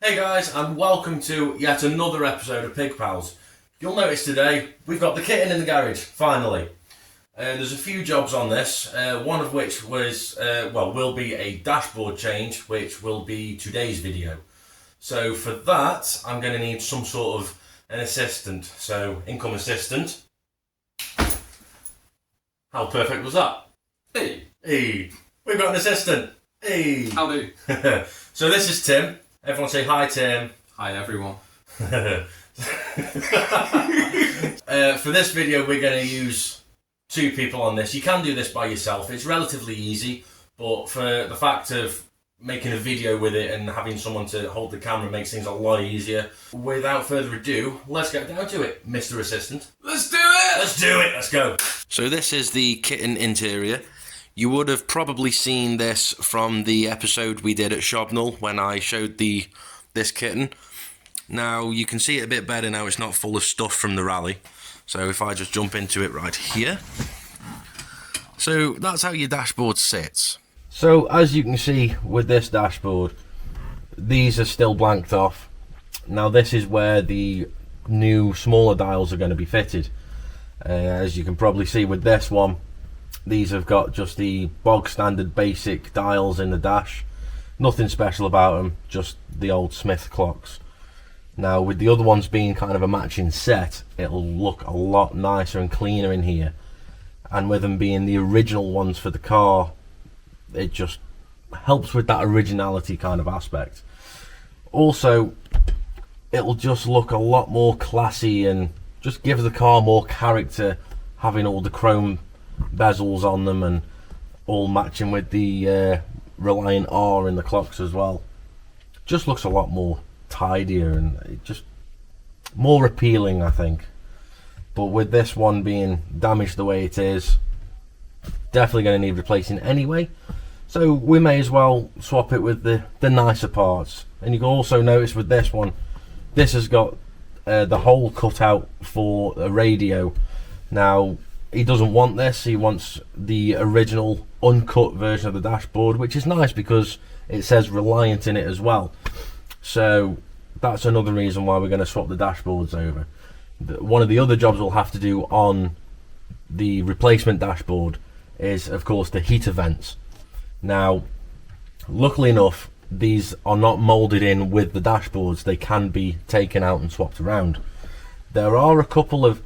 Hey guys, and welcome to yet another episode of Pig Pals. You'll notice today we've got the kitten in the garage, finally. There's a few jobs on this, one of which was, will be a dashboard change, which will be today's video. So for that, I'm going to need some sort of an assistant. So, income assistant. How perfect was that? Hey. Hey, we've got an assistant. Hey. Howdy. So this is Tim. Everyone say hi, Tim. Hi, everyone. For this video, we're going to use two people on this. You can do this by yourself. It's relatively easy, but for the fact of making a video with it and having someone to hold the camera makes things a lot easier. Without further ado, let's get down to it, Mr. Assistant. Let's do it! Let's do it, let's go. So this is the kitten interior. You would have probably seen this from the episode we did at Shobnall when I showed this kitten. Now you can see it a bit better now, it's not full of stuff from the rally. So if I just jump into it right here. So that's how your dashboard sits. So as you can see with this dashboard, these are still blanked off. Now this is where the new smaller dials are going to be fitted. As you can probably see with this one, these have got just the bog standard basic dials in the dash. Nothing special about them, just the old Smith clocks. Now with the other ones being kind of a matching set, it'll look a lot nicer and cleaner in here. And with them being the original ones for the car, it just helps with that originality kind of aspect. Also, it'll just look a lot more classy and just give the car more character, having all the chrome bezels on them and all matching with the Reliant R in the clocks as well. Just looks a lot more tidier and it just more appealing, I think. But with this one being damaged the way it is, definitely going to need replacing anyway. So we may as well swap it with the nicer parts. And you can also notice with this one, this has got the hole cut out for a radio. Now he doesn't want this, he wants the original uncut version of the dashboard, which is nice because it says Reliant in it as well. So that's another reason why we're going to swap the dashboards over. One of the other jobs we'll have to do on the replacement dashboard is of course the heater vents. Now luckily enough, these are not molded in with the dashboards, they can be taken out and swapped around. There are a couple of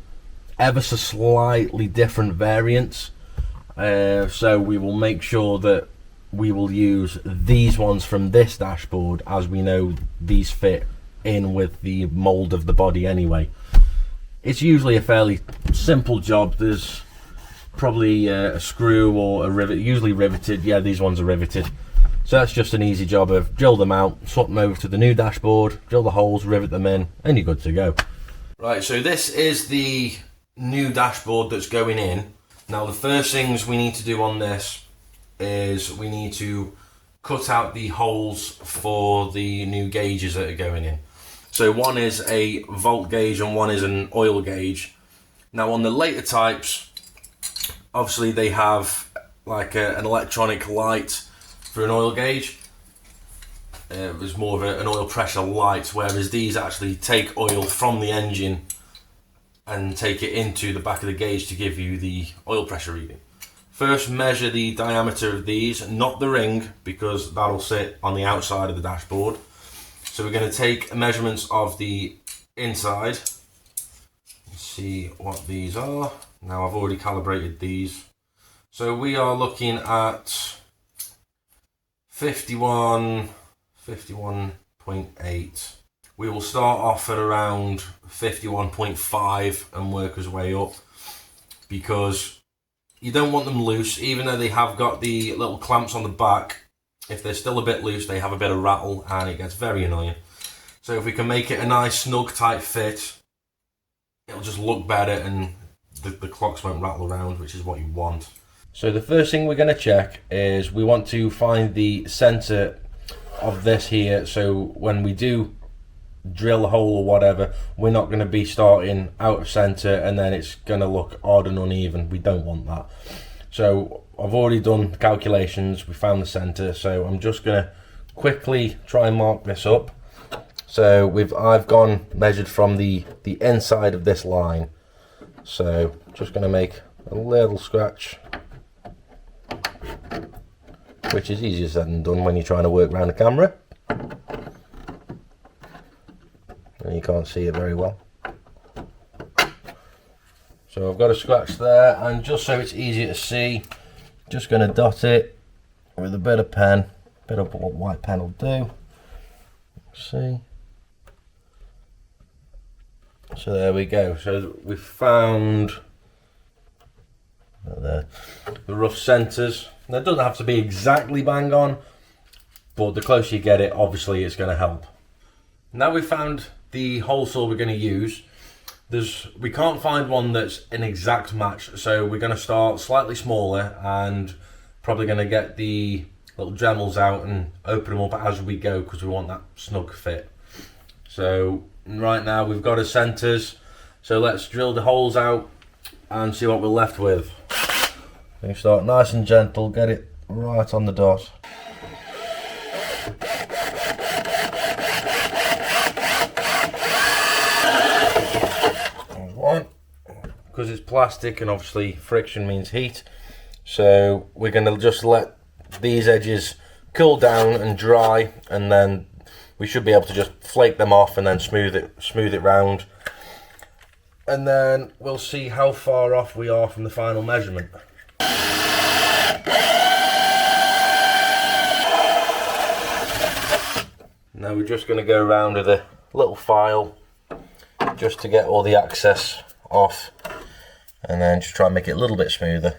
ever so slightly different variants, so we will make sure that we will use these ones from this dashboard, as we know these fit in with the mold of the body anyway. It's usually a fairly simple job. There's probably a screw or a rivet, usually riveted. Yeah, these ones are riveted, so that's just an easy job of drill them out, swap them over to the new dashboard, drill the holes, rivet them in, and you're good to go. Right, so this is the new dashboard that's going in. Now the first things we need to do on this is we need to cut out the holes for the new gauges that are going in. So one is a volt gauge and one is an oil gauge. Now on the later types, obviously they have like an electronic light for an oil gauge. It was more of an oil pressure light, whereas these actually take oil from the engine and take it into the back of the gauge to give you the oil pressure reading. First, measure the diameter of these, not the ring, because that'll sit on the outside of the dashboard. So we're going to take measurements of the inside and see what these are. Now I've already calibrated these. So we are looking at 51.8. We will start off at around 51.5 and work his way up, because you don't want them loose. Even though they have got the little clamps on the back, if they're still a bit loose, they have a bit of rattle and it gets very annoying. So if we can make it a nice snug tight fit, it'll just look better and the clocks won't rattle around, which is what you want. So the first thing we're going to check is we want to find the center of this here, so when we do drill a hole or whatever, we're not going to be starting out of center and then it's going to look odd and uneven. We don't want that. So I've already done calculations, we found the center, so I'm just going to quickly try and mark this up So I've gone measured from the inside of this line. So just going to make a little scratch, which is easier said than done when you're trying to work around the camera and you can't see it very well. So I've got a scratch there, and just so it's easier to see, just going to dot it with a bit of pen. A bit of what white pen will do. See. So there we go. So we've found the rough centres. Now, it doesn't have to be exactly bang on, but the closer you get it, obviously it's going to help. Now we've found the hole saw we're going to use. We can't find one that's an exact match, so we're going to start slightly smaller and probably going to get the little Dremels out and open them up as we go, because we want that snug fit. So right now we've got our centres, so let's drill the holes out and see what we're left with. We start nice and gentle, get it right on the dot. There's one, because it's plastic and obviously friction means heat, so we're going to just let these edges cool down and dry, and then we should be able to just flake them off and then smooth it round, and then we'll see how far off we are from the final measurement. Now we're just going to go around with a little file just to get all the excess off, and then just try and make it a little bit smoother.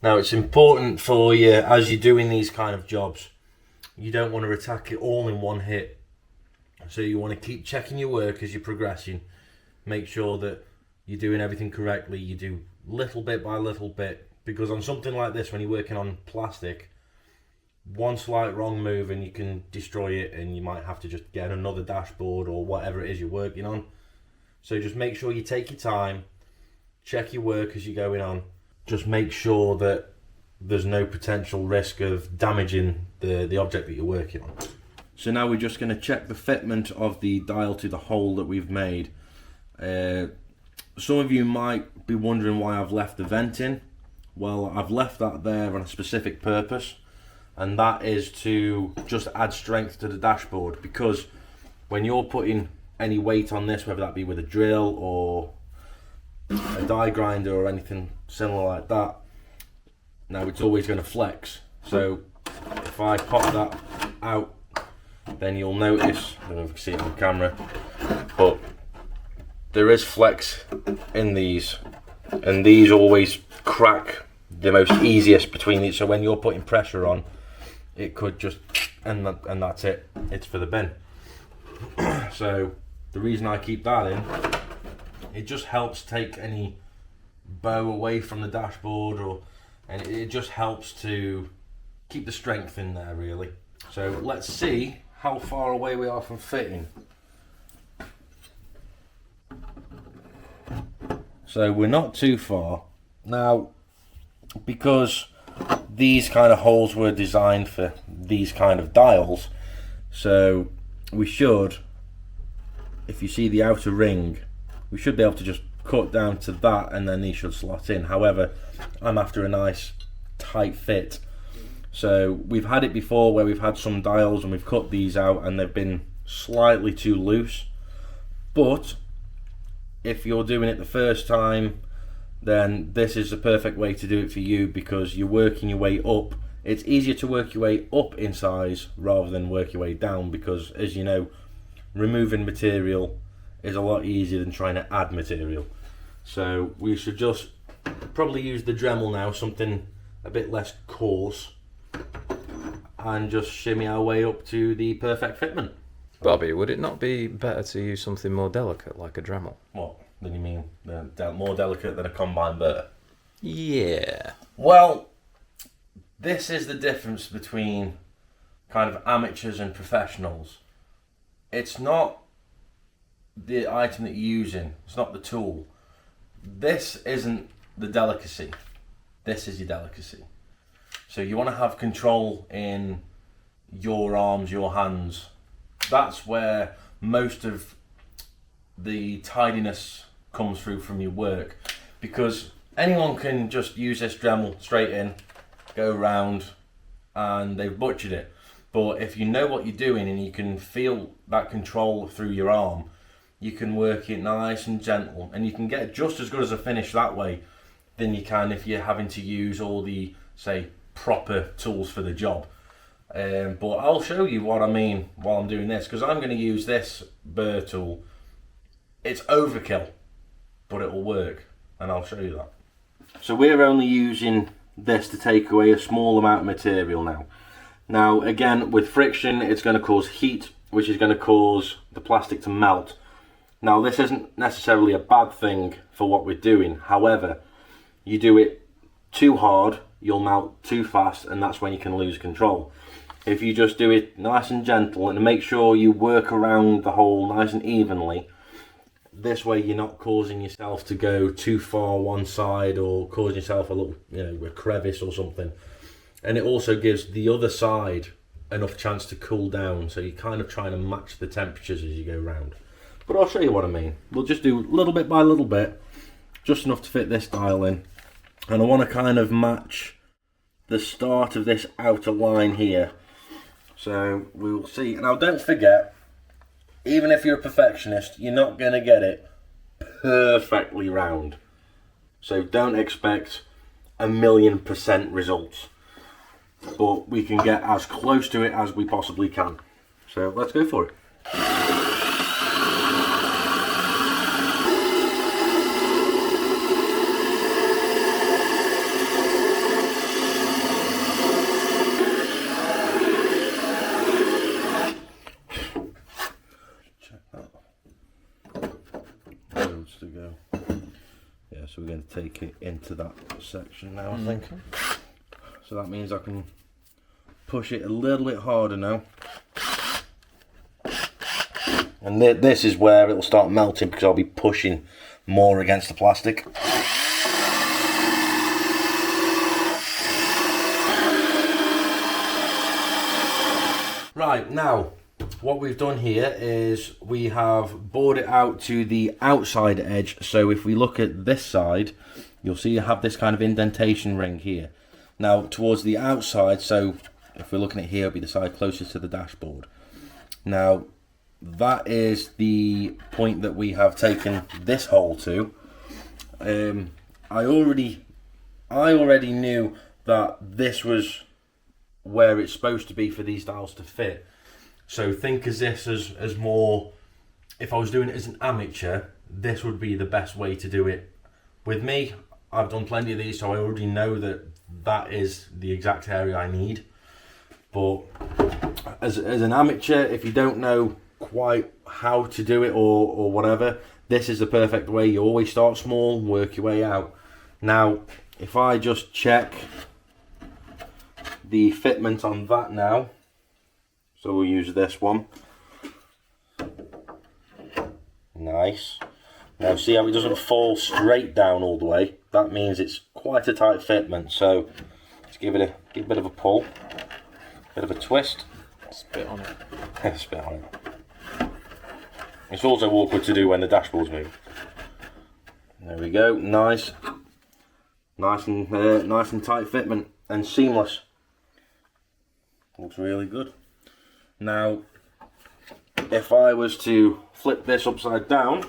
Now it's important for you, as you're doing these kind of jobs, you don't want to attack it all in one hit. So you want to keep checking your work as you're progressing. Make sure that you're doing everything correctly. You do little bit by little bit, because on something like this, when you're working on plastic, one slight wrong move and you can destroy it, and you might have to just get another dashboard or whatever it is you're working on. So just make sure you take your time, check your work as you're going on. Just make sure that there's no potential risk of damaging the object that you're working on. So now we're just going to check the fitment of the dial to the hole that we've made. Some of you might be wondering why I've left the vent in. Well, I've left that there on a specific purpose, and that is to just add strength to the dashboard, because when you're putting any weight on this, whether that be with a drill or a die grinder or anything similar like that, now it's always going to flex. So if I pop that out, then you'll notice, I don't know if you can see it on the camera, but there is flex in these, and these always crack the most easiest between these. So when you're putting pressure on, it could just, and that's it, it's for the bin. So the reason I keep that in, it just helps take any bow away from the dashboard, and it just helps to keep the strength in there, really. So let's see how far away we are from fitting. So we're not too far. Now, because these kind of holes were designed for these kind of dials, so we should, if you see the outer ring, we should be able to just cut down to that, and then these should slot in. However, I'm after a nice tight fit. So we've had it before where we've had some dials and we've cut these out and they've been slightly too loose. But if you're doing it the first time, then this is the perfect way to do it for you, because you're working your way up. It's easier to work your way up in size rather than work your way down, because, as you know, removing material is a lot easier than trying to add material. So we should just probably use the Dremel now, something a bit less coarse, and just shimmy our way up to the perfect fitment. Bobby, would it not be better to use something more delicate, like a Dremel? What? Then you mean more delicate than a combine burr? Yeah. Well, this is the difference between kind of amateurs and professionals. It's not the item that you're using. It's not the tool. This isn't the delicacy. This is your delicacy. So you want to have control in your arms, your hands. That's where most of the tidiness comes through from your work, because anyone can just use this Dremel straight in, go round, and they've butchered it. But if you know what you're doing and you can feel that control through your arm, you can work it nice and gentle, and you can get just as good as a finish that way than you can if you're having to use all the, say, proper tools for the job. But I'll show you what I mean while I'm doing this, because I'm going to use this burr tool. It's overkill, but it will work, and I'll show you that. So we're only using this to take away a small amount of material now. Now again, with friction, it's going to cause heat, which is going to cause the plastic to melt. Now this isn't necessarily a bad thing for what we're doing. However, you do it too hard, you'll melt too fast, and that's when you can lose control. If you just do it nice and gentle and make sure you work around the hole nice and evenly, this way you're not causing yourself to go too far one side or causing yourself a little, a crevice or something. And it also gives the other side enough chance to cool down, so you're kind of trying to match the temperatures as you go round. But I'll show you what I mean. We'll just do little bit by little bit, just enough to fit this dial in. And I want to kind of match the start of this outer line here. So we'll see. Now don't forget, even if you're a perfectionist, you're not going to get it perfectly round. So don't expect 1,000,000% results. But we can get as close to it as we possibly can. So let's go for it. To go. Yeah, so we're going to take it into that section now, I think. So that means I can push it a little bit harder now. And this is where it'll start melting, because I'll be pushing more against the plastic. Right, now what we've done here is we have bored it out to the outside edge. So if we look at this side, you'll see you have this kind of indentation ring here. Now towards the outside, so if we're looking at here, it'll be the side closest to the dashboard. Now that is the point that we have taken this hole to. I already knew that this was where it's supposed to be for these dials to fit. So think of this as more, if I was doing it as an amateur, this would be the best way to do it. With me, I've done plenty of these, so I already know that is the exact area I need. But as an amateur, if you don't know quite how to do it or whatever, this is the perfect way. You always start small, work your way out. Now, if I just check the fitment on that now, so we'll use this one. Nice. Now see how it doesn't fall straight down all the way? That means it's quite a tight fitment. So let's give it a bit of a pull, bit of a twist. Spit on it. Spit on it. It's also awkward to do when the dashboard's move. There we go. Nice and tight fitment and seamless. Looks really good. Now, if I was to flip this upside down,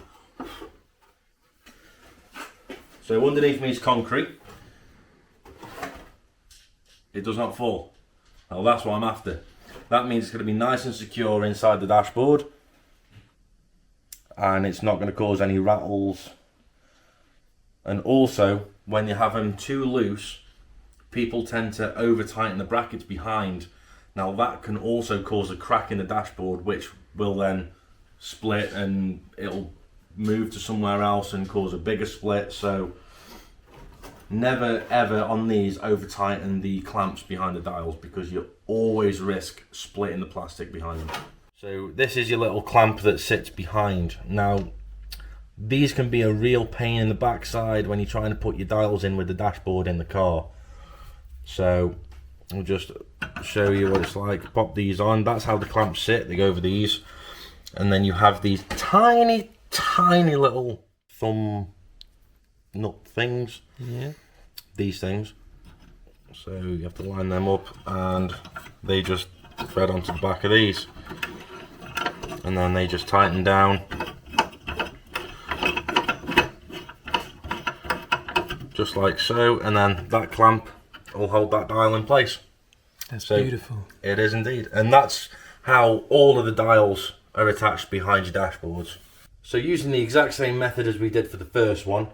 so underneath me is concrete, it does not fall. Now that's what I'm after. That means it's going to be nice and secure inside the dashboard, and it's not going to cause any rattles. And also, when you have them too loose, people tend to over tighten the brackets behind. Now that can also cause a crack in the dashboard, which will then split and it'll move to somewhere else and cause a bigger split. So never ever on these over tighten the clamps behind the dials, because you always risk splitting the plastic behind them. So this is your little clamp that sits behind. Now, these can be a real pain in the backside when you're trying to put your dials in with the dashboard in the car. So I'll just show you what it's like. Pop these on. That's how the clamps sit. They go over these. And then you have these tiny little thumb nut things. Yeah. These things. So you have to line them up and they just thread onto the back of these. And then they just tighten down. Just like so, and then that clamp will hold that dial in place. That's so beautiful. It is indeed. And that's how all of the dials are attached behind your dashboards. So using the exact same method as we did for the first one,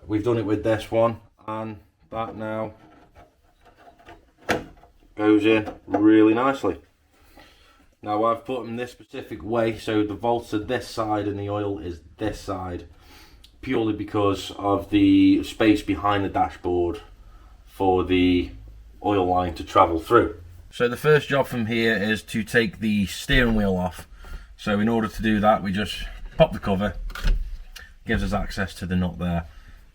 we've done it with this one, and that now goes in really nicely. Now I've put them this specific way, so the volts are this side and the oil is this side, purely because of the space behind the dashboard for the oil line to travel through. So the first job from here is to take the steering wheel off. So in order to do that, we just pop the cover, gives us access to the nut there.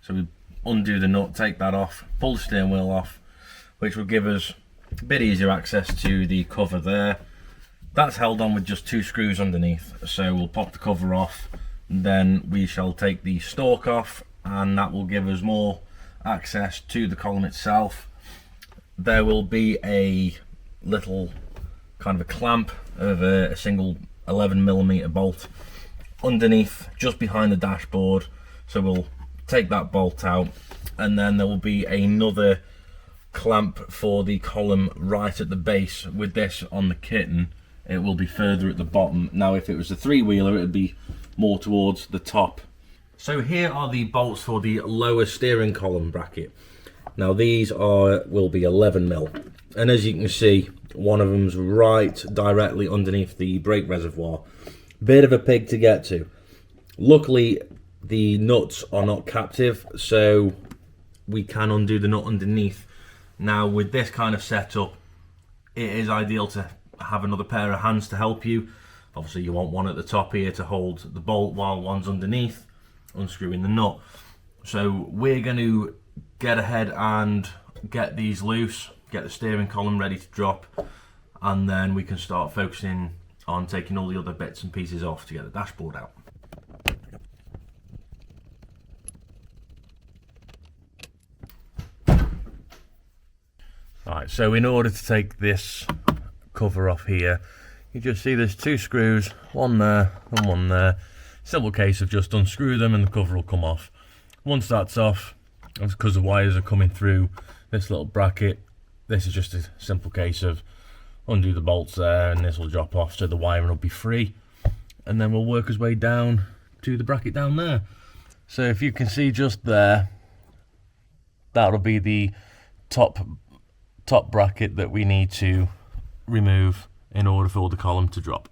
So we undo the nut, take that off, pull the steering wheel off, which will give us a bit easier access to the cover there. That's held on with just 2 screws underneath. So we'll pop the cover off, and then we shall take the stalk off, and that will give us more access to the column itself. There will be a little kind of a clamp of a single 11mm bolt underneath, just behind the dashboard. So we'll take that bolt out, and then there will be another clamp for the column right at the base. With this on the kitten, it will be further at the bottom. Now if it was a 3-wheeler, it would be more towards the top. So here are the bolts for the lower steering column bracket. Now these will be 11mm, and as you can see, one of them's right directly underneath the brake reservoir. Bit of a pig to get to. Luckily the nuts are not captive, so we can undo the nut underneath. Now with this kind of setup, it is ideal to have another pair of hands to help you. Obviously you want one at the top here to hold the bolt while one's underneath unscrewing the nut. So we're going to get ahead and get these loose, get the steering column ready to drop, and then we can start focusing on taking all the other bits and pieces off to get the dashboard out. Alright, so in order to take this cover off here, you just see there's 2 screws, one there and one there. Simple case of just unscrew them and the cover will come off. Once that's off, because the wires are coming through this little bracket, this is just a simple case of undo the bolts there and this will drop off, so the wiring will be free, and then we'll work his way down to the bracket down there. So if you can see just there, that'll be the top bracket that we need to remove in order for the column to drop.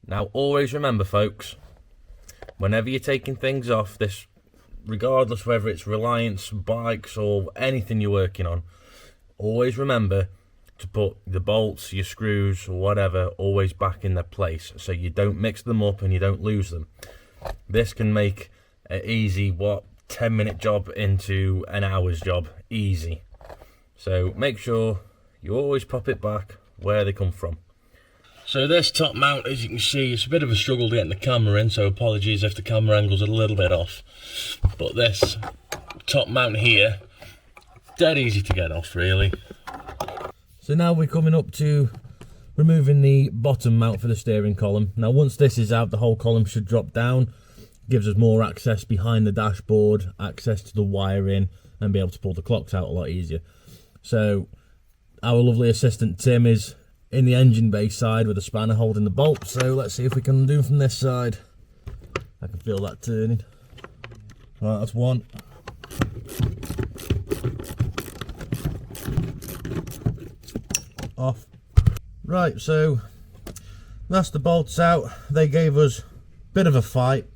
Now always remember folks, whenever you're taking things off, this regardless whether it's Reliance, bikes or anything you're working on, always remember to put the bolts, your screws or whatever always back in their place, so you don't mix them up and you don't lose them. This can make an easy 10-minute job into an hour's job easy. So make sure you always pop it back where they come from. So this top mount, as you can see, it's a bit of a struggle to get the camera in, so apologies if the camera angle's a little bit off. But this top mount here, dead easy to get off really. So now we're coming up to removing the bottom mount for the steering column. Now once this is out, the whole column should drop down. Gives us more access behind the dashboard, access to the wiring, and be able to pull the clocks out a lot easier. So our lovely assistant Tim is in the engine bay side with a spanner holding the bolt, so let's see if we can undo from this side. I can feel that turning. Right, that's one. Off. Right, so that's the bolts out. They gave us a bit of a fight.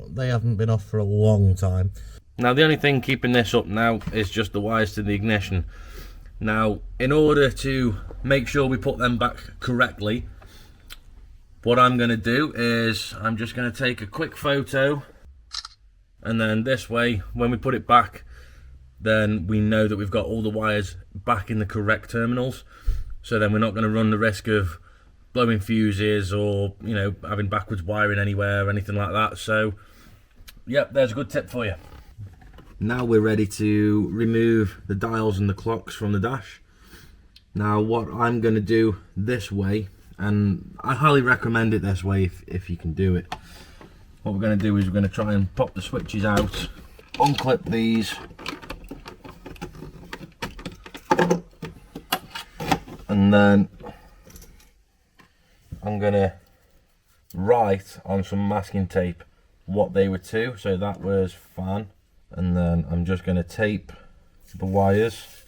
They haven't been off for a long time. Now the only thing keeping this up now is just the wires to the ignition. Now in order to make sure we put them back correctly, what I'm going to do is I'm just going to take a quick photo, and then this way when we put it back, then we know that we've got all the wires back in the correct terminals, so then we're not going to run the risk of blowing fuses or, you know, having backwards wiring anywhere or anything like that. So yep, there's a good tip for you. Now we're ready to remove the dials and the clocks from the dash. Now what I'm going to do this way, and I highly recommend it this way if you can do it, what we're going to do is we're going to try and pop the switches out, unclip these, and then I'm going to write on some masking tape what they were to. So that was fan, and then I'm just going to tape the wires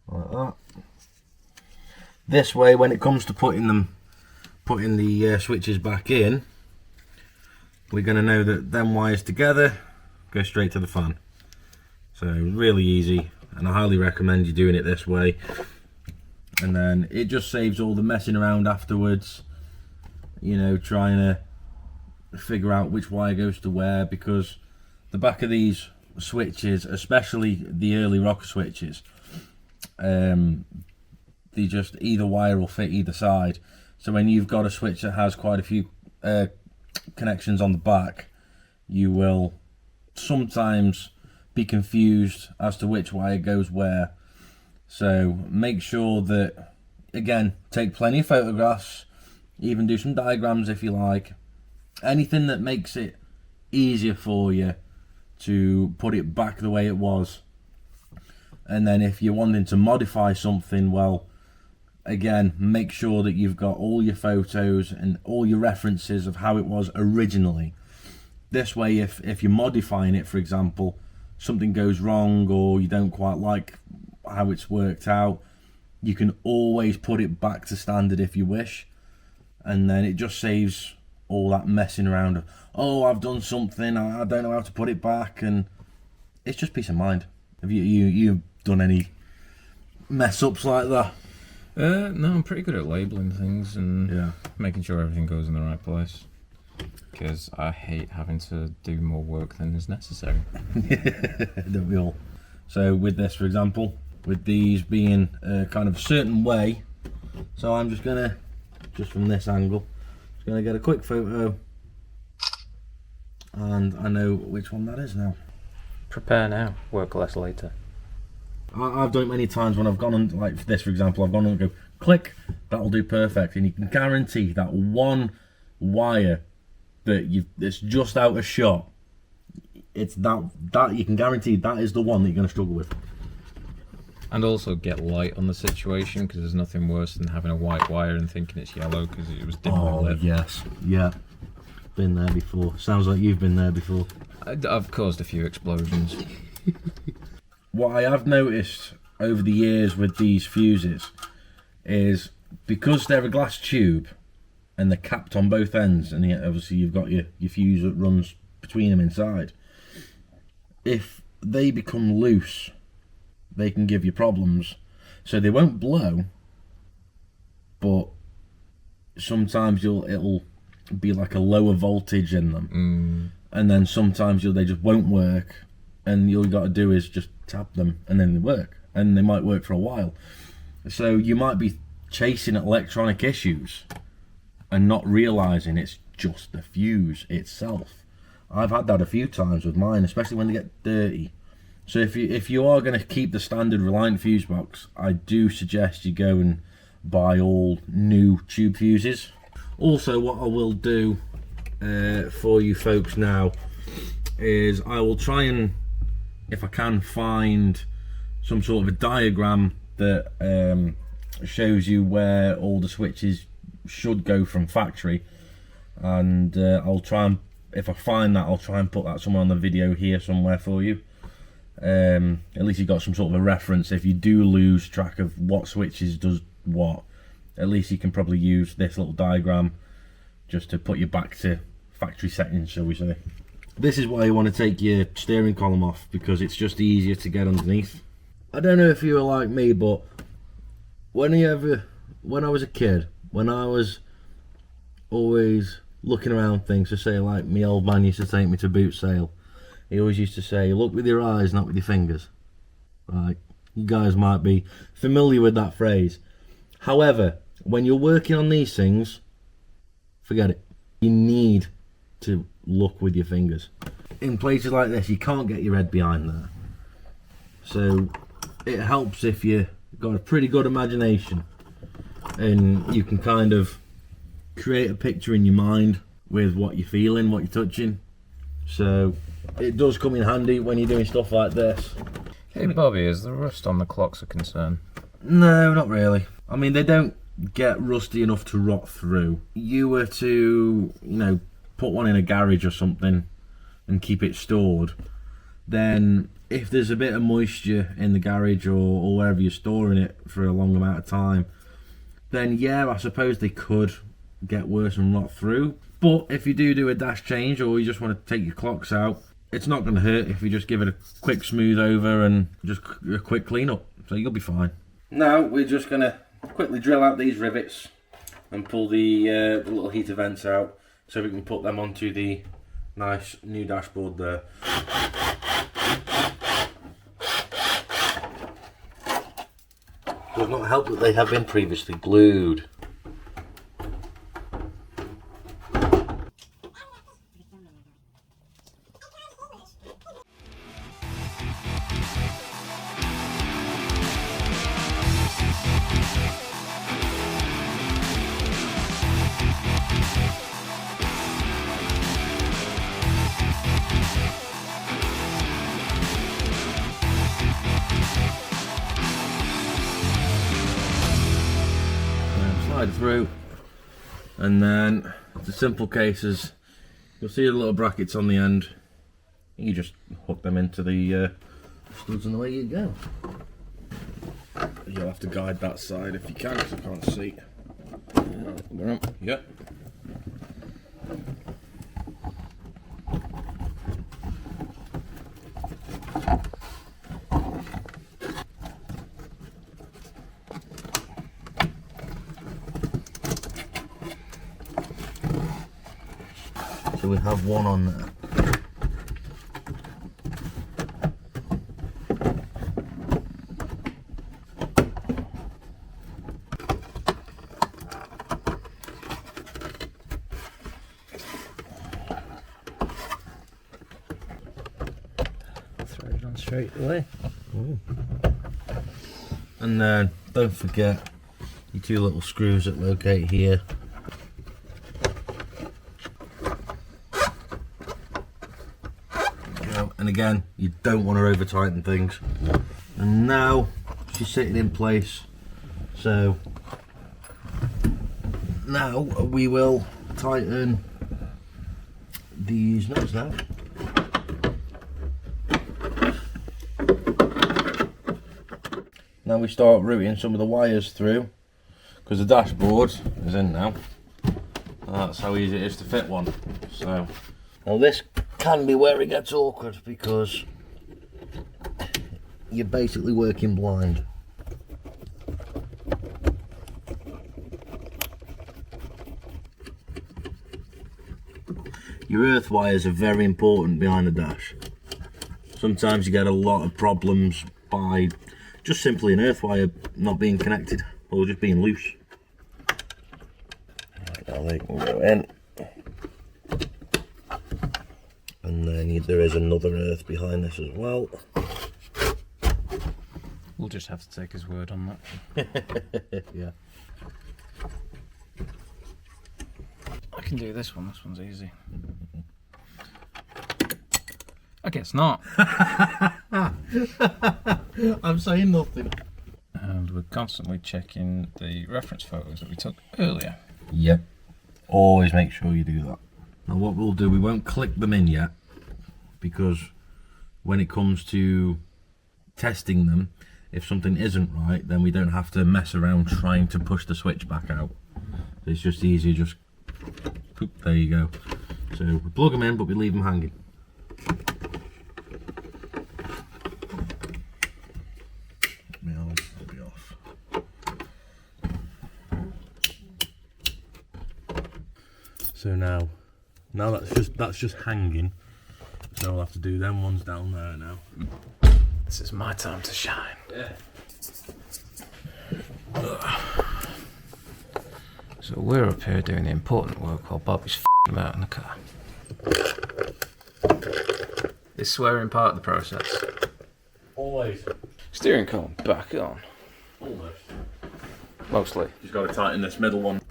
like that. This way, when it comes to putting the switches back in, we're going to know that them wires together go straight to the fan. So really easy, and I highly recommend you doing it this way. And then it just saves all the messing around afterwards, you know, trying to figure out which wire goes to where, because the back of these switches, especially the early rocker switches, they just, either wire will fit either side. So when you've got a switch that has quite a few connections on the back, you will sometimes be confused as to which wire goes where. So make sure that, again, take plenty of photographs, even do some diagrams if you like, anything that makes it easier for you to put it back the way it was. And then if you're wanting to modify something, well, again, make sure that you've got all your photos and all your references of how it was originally. This way, if you're modifying it, for example, something goes wrong or you don't quite like how it's worked out, you can always put it back to standard if you wish, and then it just saves all that messing around of, oh, I've done something, I don't know how to put it back, and it's just peace of mind. Have you done any mess ups like that? No, I'm pretty good at labelling things and Yeah. making sure everything goes in the right place, because I hate having to do more work than is necessary. Don't we all? So with this, for example, with these being kind of a certain way, so I'm just gonna, just from this angle, just gonna get a quick photo, and I know which one that is now. Prepare now, work less later. I've done it many times when I've gone on, like this for example, I've gone on and go click, that'll do perfect, and you can guarantee that one wire that it's just out of shot, it's that you can guarantee that is the one that you're going to struggle with. And also get light on the situation, because there's nothing worse than having a white wire and thinking it's yellow because it was dimly lit. Yes, yeah, been there before. Sounds like you've been there before. I've caused a few explosions. What I have noticed over the years with these fuses is, because they're a glass tube and they're capped on both ends, and yet obviously you've got your fuse that runs between them inside, if they become loose, they can give you problems. So they won't blow, but sometimes it'll be like a lower voltage in them, and then sometimes they just won't work, and all you got to do is just tap them and then they work, and they might work for a while. So you might be chasing electronic issues and not realizing it's just the fuse itself. I've had that a few times with mine, especially when they get dirty. So if you are going to keep the standard Reliant fuse box, I do suggest you go and buy all new tube fuses. Also, what I will do for you folks now is I will try and, if I can, find some sort of a diagram that shows you where all the switches should go from factory, and I'll try and, if I find that, I'll try and put that somewhere on the video here somewhere for you. At least you've got some sort of a reference. If you do lose track of what switches does what, at least you can probably use this little diagram just to put you back to factory settings, shall we say. This is why you want to take your steering column off, because it's just easier to get underneath. I don't know if you were like me, but when I was a kid, when I was always looking around things, to say, like, my old man used to take me to boot sale, he always used to say, look with your eyes, not with your fingers. Right, you guys might be familiar with that phrase. However, when you're working on these things, forget it. You need to look with your fingers. In places like this, you can't get your head behind there. So it helps if you've got a pretty good imagination and you can kind of create a picture in your mind with what you're feeling, what you're touching. So it does come in handy when you're doing stuff like this. Hey Bobby, is the rust on the clocks a concern? No, not really. I mean, they don't get rusty enough to rot through. You were to, put one in a garage or something and keep it stored, then if there's a bit of moisture in the garage or wherever you're storing it for a long amount of time, then yeah, I suppose they could get worse and rot through. But if you do a dash change, or you just want to take your clocks out, it's not going to hurt if you just give it a quick smooth over and just a quick clean up, so you'll be fine. Now we're just going to quickly drill out these rivets and pull the little heater vents out, so we can put them onto the nice new dashboard there. Does not help that they have been previously glued. Slide through, and then the simple cases, you'll see the little brackets on the end. You just hook them into the studs and away you go. You'll have to guide that side if you can, because I can't see. Yep. So we have one on there. Throw it on straight away. Ooh. And then don't forget your two little screws that locate here. And again, you don't want to over tighten things. And now she's sitting in place, so now we will tighten these nuts now. Now we start routing some of the wires through, because the dashboard is in now. That's how easy it is to fit one. So now this can be where it gets awkward, because you're basically working blind. Your earth wires are very important behind the dash. Sometimes you get a lot of problems by just simply an earth wire not being connected or just being loose. Right, now they can go in. And then there is another earth behind this as well. We'll just have to take his word on that. Yeah. I can do this one. This one's easy. I guess not. I'm saying nothing. And we're constantly checking the reference photos that we took earlier. Yep. Always make sure you do that. Now what we'll do, we won't click them in yet, because when it comes to testing them. If something isn't right, then we don't have to mess around trying to push the switch back out. It's just easier, just poop, there you go. So we plug them in, but we leave them hanging. I'll be off. So now that's just hanging. So I'll have to do them ones down there now. This is my time to shine. Yeah. So we're up here doing the important work while Bobby's f***ing about in the car. Is swearing part of the process? Always. Steering column back on. Almost. Mostly. Just got to tighten this middle one.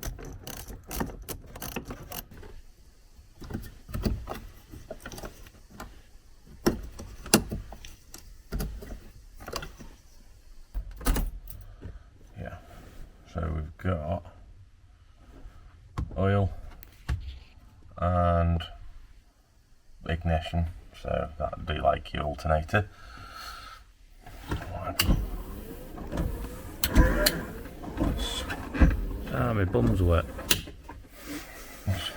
Yeah. So we've got oil and ignition. So that'd be like your alternator. Ah, my bum's wet. Nice.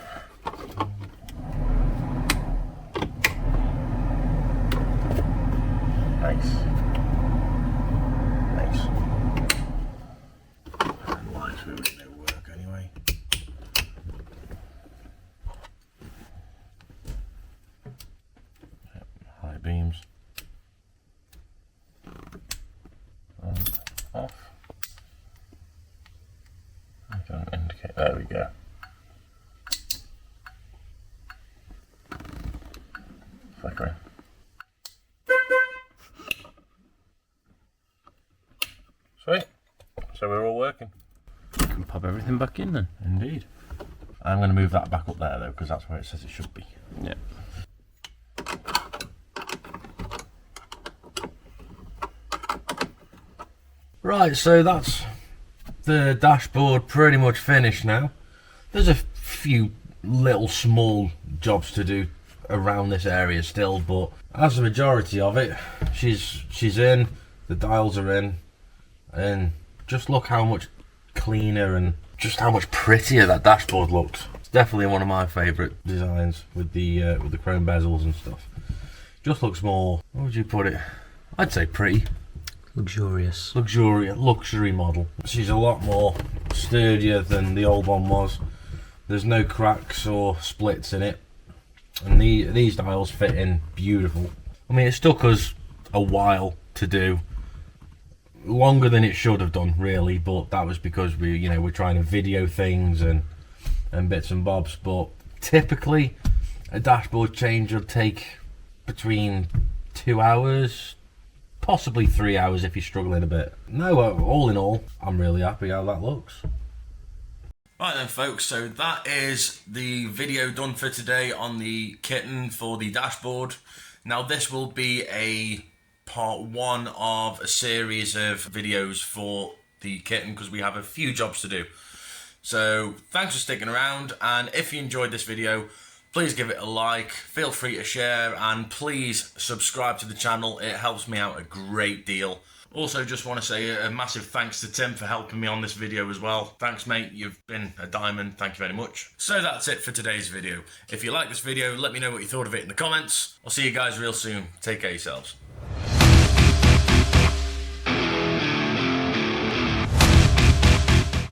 Nice. And lights will make no work anyway. Yep, high beams. And off. I don't indicate. There we go. Flickering. Sweet. So we're all working. You can pop everything back in then. Indeed. I'm going to move that back up there though, because that's where it says it should be. Yeah. Right, so that's the dashboard pretty much finished now. There's a few little small jobs to do around this area still, but as the majority of it, she's in, the dials are in, and just look how much cleaner and just how much prettier that dashboard looks. It's definitely one of my favourite designs with the chrome bezels and stuff. Just looks more, what would you put it? I'd say pretty. Luxurious. Luxury model. She's a lot more sturdier than the old one was. There's no cracks or splits in it, and these dials fit in beautiful. I mean, it's took us a while to do, longer than it should have done really, but that was because we're trying to video things and bits and bobs. But typically a dashboard change would take between 2 hours, possibly 3 hours if you're struggling a bit. No, all in all, I'm really happy how that looks. Right then folks, so that is the video done for today on the kitten for the dashboard. Now this will be a part one of a series of videos for the kitten because we have a few jobs to do. So thanks for sticking around, and if you enjoyed this video, please give it a like, feel free to share, and please subscribe to the channel. It helps me out a great deal. Also, just want to say a massive thanks to Tim for helping me on this video as well. Thanks, mate. You've been a diamond. Thank you very much. So that's it for today's video. If you like this video, let me know what you thought of it in the comments. I'll see you guys real soon. Take care of yourselves.